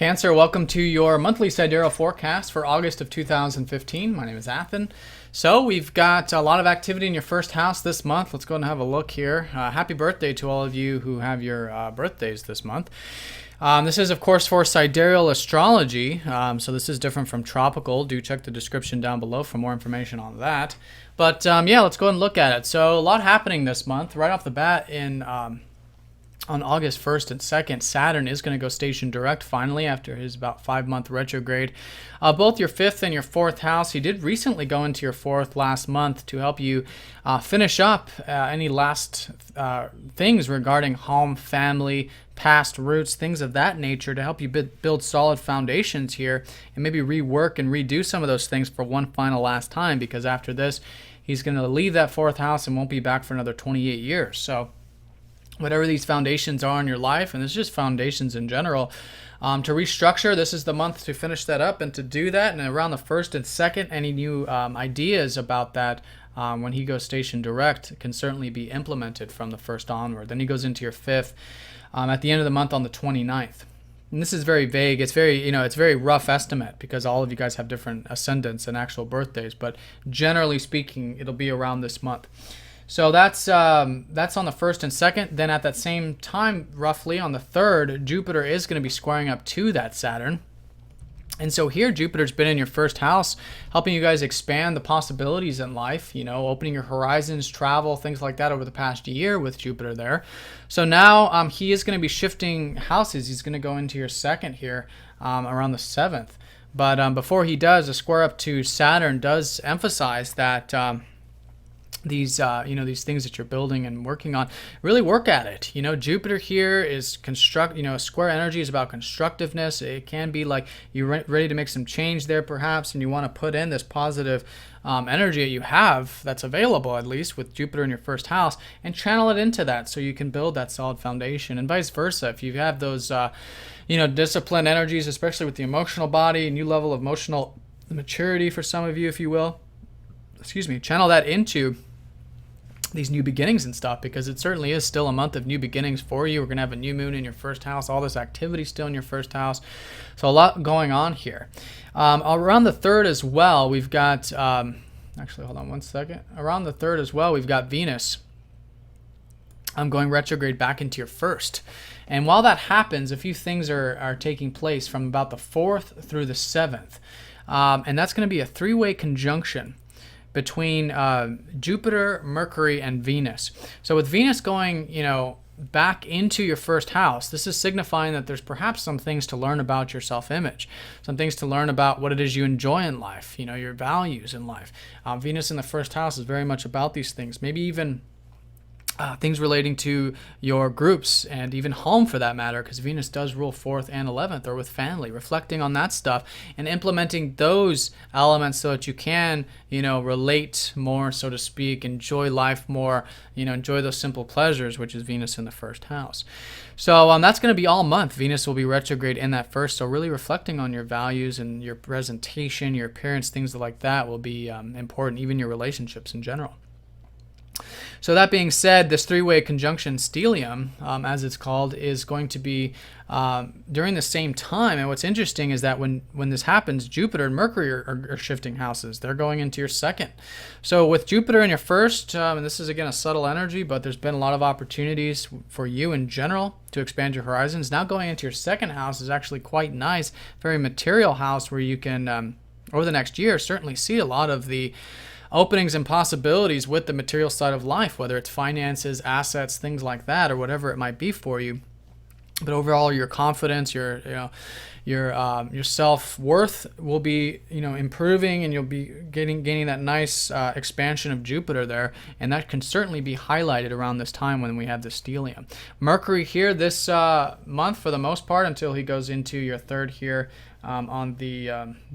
Cancer, welcome to your monthly sidereal forecast for August of 2015. My name is Athen. So we've got a lot of activity in your first house this month. Let's go and have a look here. Happy birthday to all of you who have your birthdays this month. This is, of course, for Sidereal Astrology, so this is different from tropical. Do check the description down below for more information on that. But yeah, let's go and look at it. So a lot happening this month. Right off the bat on August 1st and 2nd, Saturn is going to go station direct finally after his about 5-month retrograde. Both your 5th and your 4th house. He did recently go into your 4th last month to help you finish up any last things regarding home, family, past roots, things of that nature, to help you build solid foundations here and maybe rework and redo some of those things for one final last time, because after this, he's going to leave that 4th house and won't be back for another 28 years. So whatever these foundations are in your life, and it's just foundations in general, to restructure, this is the month to finish that up and to do that. And around the 1st and 2nd, any new ideas about that when he goes station direct can certainly be implemented from the 1st onward. Then he goes into your 5th at the end of the month on the 29th. And this is very vague. It's very, it's very rough estimate because all of you guys have different ascendants and actual birthdays, but generally speaking, it'll be around this month. So that's on the 1st and 2nd. Then at that same time, roughly on the 3rd, Jupiter is going to be squaring up to that Saturn. And so here, Jupiter's been in your 1st house, helping you guys expand the possibilities in life, opening your horizons, travel, things like that over the past year with Jupiter there. So now he is going to be shifting houses. He's going to go into your 2nd here around the 7th. But before he does, a square up to Saturn does emphasize that these things that you're building and working on, really work at it. Jupiter here is square energy is about constructiveness. It can be like you're ready to make some change there perhaps, and you want to put in this positive energy that you have that's available, at least with Jupiter in your 1st house, and channel it into that so you can build that solid foundation. And vice versa, if you have those disciplined energies, especially with the emotional body, new level of emotional maturity for some of you, if you will, channel that into these new beginnings and stuff, because it certainly is still a month of new beginnings for you. We're going to have a new moon in your 1st house, all this activity still in your 1st house. So a lot going on here. Around the 3rd as well, we've got, actually, hold on one second. Around the 3rd as well, we've got Venus going retrograde back into your 1st. And while that happens, a few things are taking place from about the 4th through the 7th. And that's going to be a 3-way conjunction between Jupiter, Mercury, and Venus. So with Venus going, back into your 1st house, this is signifying that there's perhaps some things to learn about your self-image, some things to learn about what it is you enjoy in life, your values in life. Venus in the 1st house is very much about these things, maybe even things relating to your groups and even home for that matter, because Venus does rule 4th and 11th, or with family, reflecting on that stuff and implementing those elements so that you can, relate more, so to speak, enjoy life more, enjoy those simple pleasures, which is Venus in the 1st house. So that's going to be all month. Venus will be retrograde in that 1st, so really reflecting on your values and your presentation, your appearance, things like that will be important, even your relationships in general. So that being said, this 3-way conjunction stellium, as it's called, is going to be during the same time. And what's interesting is that when this happens, Jupiter and Mercury are shifting houses. They're going into your 2nd. So with Jupiter in your 1st, and this is again a subtle energy, but there's been a lot of opportunities for you in general to expand your horizons. Now going into your 2nd house is actually quite nice, very material house where you can, over the next year, certainly see a lot of the openings and possibilities with the material side of life, whether it's finances, assets, things like that, or whatever it might be for you. But overall, your confidence, your self-worth will be, improving, and you'll be gaining that nice expansion of Jupiter there, and that can certainly be highlighted around this time when we have the stellium. Mercury here this month, for the most part, until he goes into your 3rd here on the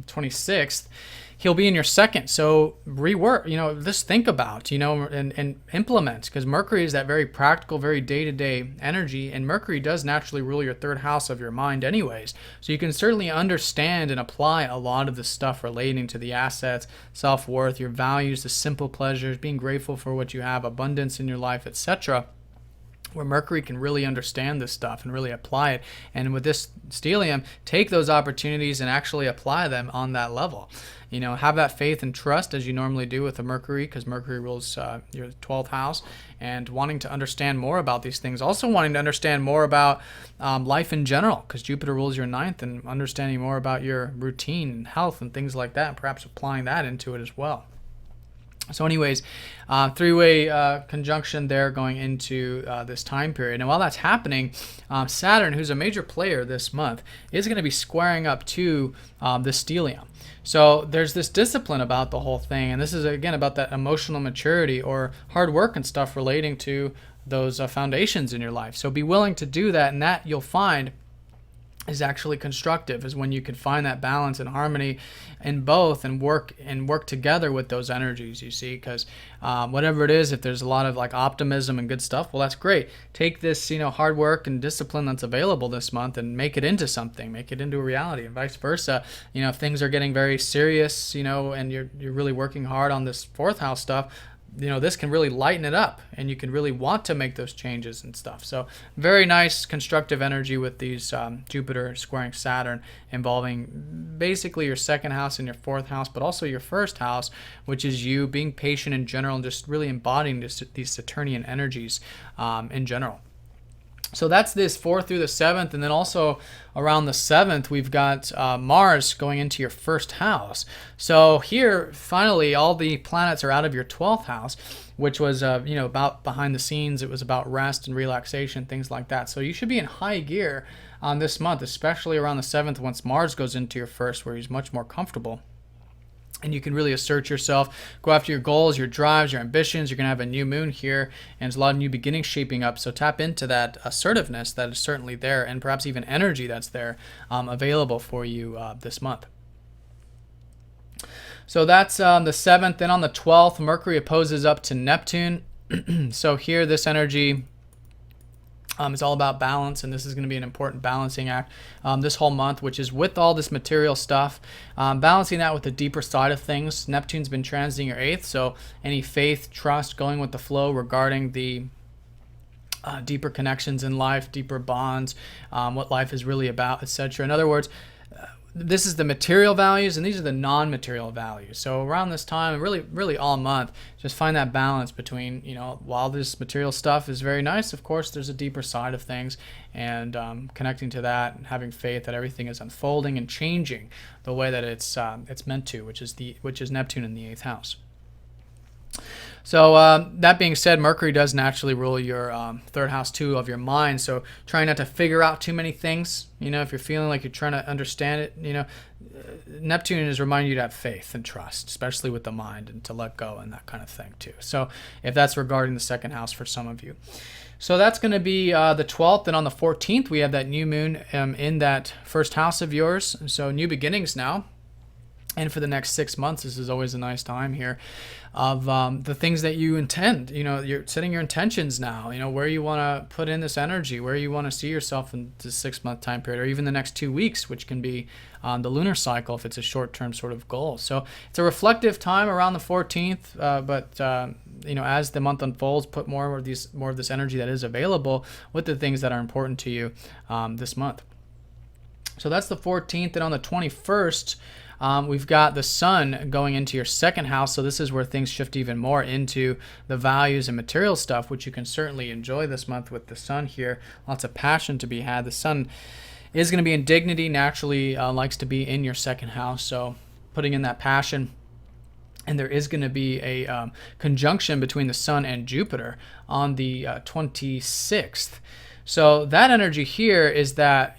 26th. He'll be in your 2nd, so rework, just think about, and implement, because Mercury is that very practical, very day-to-day energy, and Mercury does naturally rule your 3rd house of your mind anyways, so you can certainly understand and apply a lot of the stuff relating to the assets, self-worth, your values, the simple pleasures, being grateful for what you have, abundance in your life, etc., where Mercury can really understand this stuff and really apply it. And with this stellium, take those opportunities and actually apply them on that level. Have that faith and trust as you normally do with the Mercury, because Mercury rules your 12th house, and wanting to understand more about these things. Also wanting to understand more about life in general, because Jupiter rules your 9th, and understanding more about your routine and health and things like that, and perhaps applying that into it as well. So anyways, three-way conjunction there going into this time period. And while that's happening, Saturn, who's a major player this month, is going to be squaring up to the stellium. So there's this discipline about the whole thing. And this is, again, about that emotional maturity or hard work and stuff relating to those foundations in your life. So be willing to do that, and that you'll find is actually constructive, is when you can find that balance and harmony in both and work together with those energies, you see, because whatever it is, if there's a lot of like optimism and good stuff, well, that's great. Take this, hard work and discipline that's available this month and make it into something, make it into a reality, and vice versa. If things are getting very serious, and you're really working hard on this 4th house stuff, this can really lighten it up, and you can really want to make those changes and stuff. So very nice constructive energy with these Jupiter squaring Saturn, involving basically your 2nd house and your 4th house, but also your 1st house, which is you being patient in general and just really embodying these Saturnian energies in general. So that's this 4th through the 7th, and then also around the 7th, we've got Mars going into your 1st house. So here, finally, all the planets are out of your 12th house, which was, about behind the scenes. It was about rest and relaxation, things like that. So you should be in high gear on this month, especially around the 7th, once Mars goes into your 1st, where he's much more comfortable. And you can really assert yourself, go after your goals, your drives, your ambitions. You're going to have a new moon here, and there's a lot of new beginnings shaping up. So tap into that assertiveness that is certainly there, and perhaps even energy that's there available for you this month. So that's the 7th. Then on the 12th, Mercury opposes up to Neptune. So here, this energy it's all about balance, and this is going to be an important balancing act this whole month, which is with all this material stuff, balancing that with the deeper side of things. Neptune's been transiting your 8th, so any faith, trust, going with the flow regarding the deeper connections in life, deeper bonds, what life is really about, etc. In other words, this is the material values, and these are the non-material values. So around this time, really all month, just find that balance between, while this material stuff is very nice, of course, there's a deeper side of things, and connecting to that and having faith that everything is unfolding and changing the way that it's meant to, which is Neptune in the 8th house. So that being said, Mercury does naturally rule your 3rd house too, of your mind. So try not to figure out too many things. If you're feeling like you're trying to understand it, Neptune is reminding you to have faith and trust, especially with the mind, and to let go and that kind of thing too. So if that's regarding the 2nd house for some of you. So that's going to be the 12th. And on the 14th, we have that new moon in that 1st house of yours. So new beginnings now. And for the next 6 months, this is always a nice time here of the things that you intend. You're setting your intentions now, where you want to put in this energy, where you want to see yourself in the 6-month time period, or even the next 2 weeks, which can be the lunar cycle if it's a short-term sort of goal. So it's a reflective time around the 14th, but as the month unfolds, put more of this energy that is available with the things that are important to you this month. So that's the 14th, and on the 21st, we've got the sun going into your 2nd house, so this is where things shift even more into the values and material stuff, which you can certainly enjoy this month with the sun here. Lots of passion to be had. The sun is going to be in dignity, naturally likes to be in your 2nd house, so putting in that passion. And there is going to be a conjunction between the sun and Jupiter on the 26th. So that energy here is that,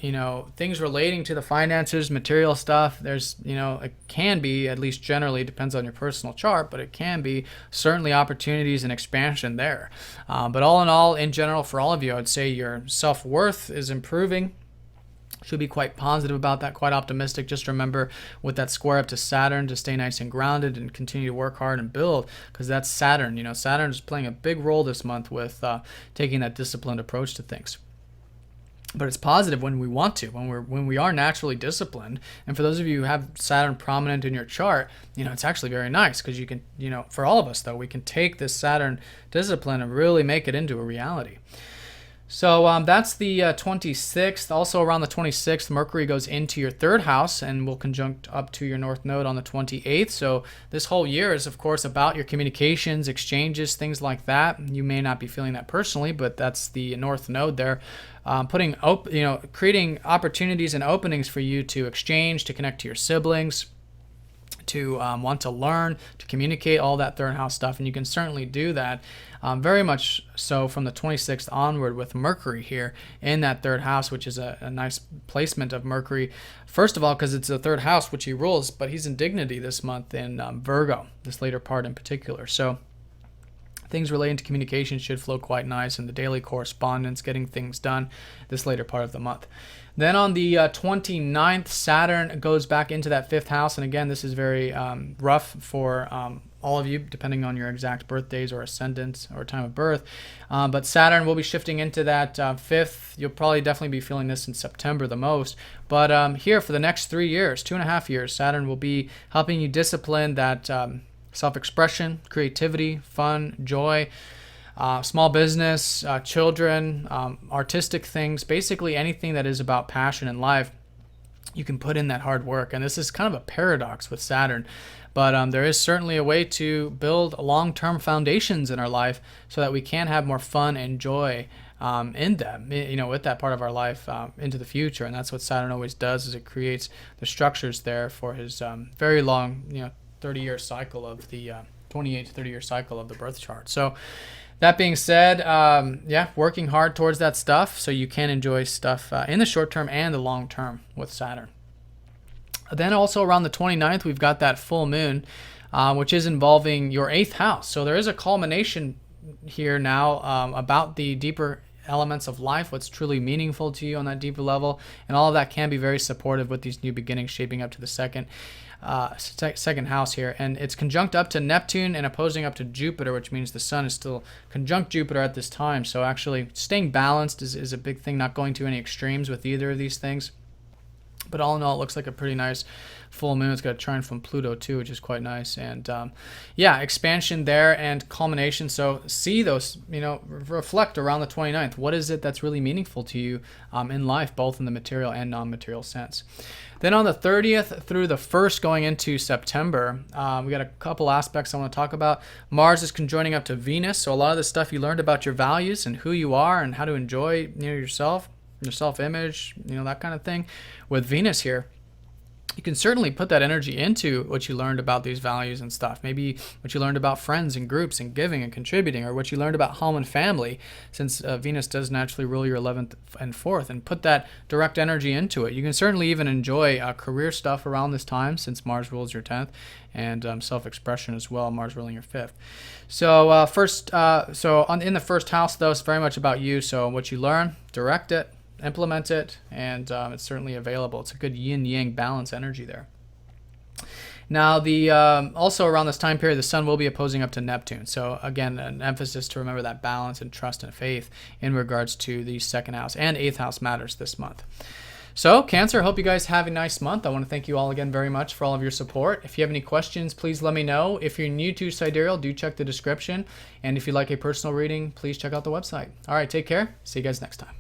things relating to the finances, material stuff, there's, it can be, at least generally, depends on your personal chart, but it can be certainly opportunities and expansion there. But all in all, in general, for all of you, I would say your self-worth is improving. Should be quite positive about that, quite optimistic. Just remember with that square up to Saturn to stay nice and grounded and continue to work hard and build, because that's Saturn. Saturn is playing a big role this month with taking that disciplined approach to things. But it's positive when we want to, when we are naturally disciplined. And for those of you who have Saturn prominent in your chart, it's actually very nice, because you can, for all of us though, we can take this Saturn discipline and really make it into a reality. So that's the 26th. Also around the 26th, Mercury goes into your third house and will conjunct up to your North Node on the 28th. So this whole year is, of course, about your communications, exchanges, things like that. You may not be feeling that personally, but that's the North Node there, creating opportunities and openings for you to exchange, to connect to your siblings, to want to learn, to communicate, all that third house stuff. And you can certainly do that very much so from the 26th onward with Mercury here in that third house, which is a nice placement of Mercury. First of all, because it's the third house, which he rules, but he's in dignity this month in Virgo, this later part in particular. So things relating to communication should flow quite nice in the daily correspondence, getting things done this later part of the month. Then on the 29th, Saturn goes back into that fifth house. And again, this is very rough for all of you, depending on your exact birthdays or ascendants or time of birth. But Saturn will be shifting into that fifth. You'll probably definitely be feeling this in September the most. But here for the next 3 years, 2.5 years, Saturn will be helping you discipline that self-expression, creativity, fun, joy, small business, children, artistic things, basically anything that is about passion in life. You can put in that hard work. And this is kind of a paradox with Saturn. But there is certainly a way to build long-term foundations in our life so that we can have more fun and joy in them, with that part of our life into the future. And that's what Saturn always does, is it creates the structures there for his very long, 30-year cycle of the 28 to 30-year cycle of the birth chart. So that being said, working hard towards that stuff so you can enjoy stuff in the short term and the long term with Saturn. Then also around the 29th, we've got that full moon, which is involving your 8th house. So there is a culmination here now about the deeper elements of life, what's truly meaningful to you on that deeper level. And all of that can be very supportive with these new beginnings shaping up to the second house here. And it's conjunct up to Neptune and opposing up to Jupiter, which means the sun is still conjunct Jupiter at this time. So actually staying balanced is a big thing, not going to any extremes with either of these things. But all in all, it looks like a pretty nice full moon. It's got a trine from Pluto too, which is quite nice. And expansion there and culmination. So see those, reflect around the 29th. What is it that's really meaningful to you in life, both in the material and non-material sense? Then on the 30th through the 1st going into September, we got a couple aspects I want to talk about. Mars is conjoining up to Venus. So a lot of the stuff you learned about your values and who you are and how to enjoy yourself, your self-image, that kind of thing. With Venus here, you can certainly put that energy into what you learned about these values and stuff. Maybe what you learned about friends and groups and giving and contributing, or what you learned about home and family, since Venus does naturally rule your 11th and 4th, and put that direct energy into it. You can certainly even enjoy career stuff around this time, since Mars rules your 10th, and self-expression as well, Mars ruling your 5th. So in the first house, though, it's very much about you. So what you learn, direct it, implement it, and it's certainly available. It's a good yin-yang balance energy there. Now, also around this time period, the sun will be opposing up to Neptune. So again, an emphasis to remember that balance and trust and faith in regards to the second house and 8th house matters this month. So Cancer, hope you guys have a nice month. I want to thank you all again very much for all of your support. If you have any questions, please let me know. If you're new to Sidereal, do check the description. And if you'd like a personal reading, please check out the website. All right, take care. See you guys next time.